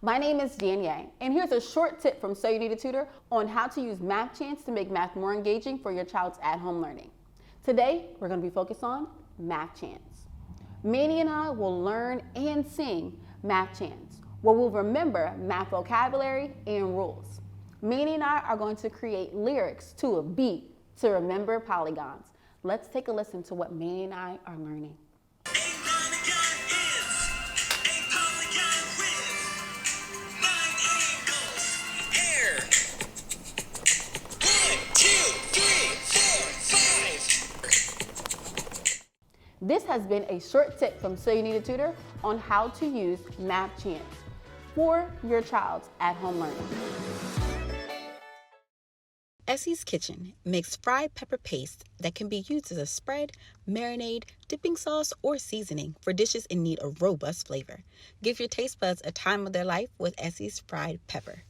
My name is Danielle, and here's a short tip from So You Need a Tutor on how to use Math Chants to make math more engaging for your child's at-home learning. Today, we're going to be focused on Math Chants. Manny and I will learn and sing Math Chants, where we'll remember math vocabulary and rules. Manny and I are going to create lyrics to a beat to remember polygons. Let's take a listen to what Manny and I are learning. This has been a short tip from So You Need a Tutor on how to use Math Chants for your child's at-home learning. Essie's Kitchen makes fried pepper paste that can be used as a spread, marinade, dipping sauce, or seasoning for dishes in need of robust flavor. Give your taste buds a time of their life with Essie's fried pepper.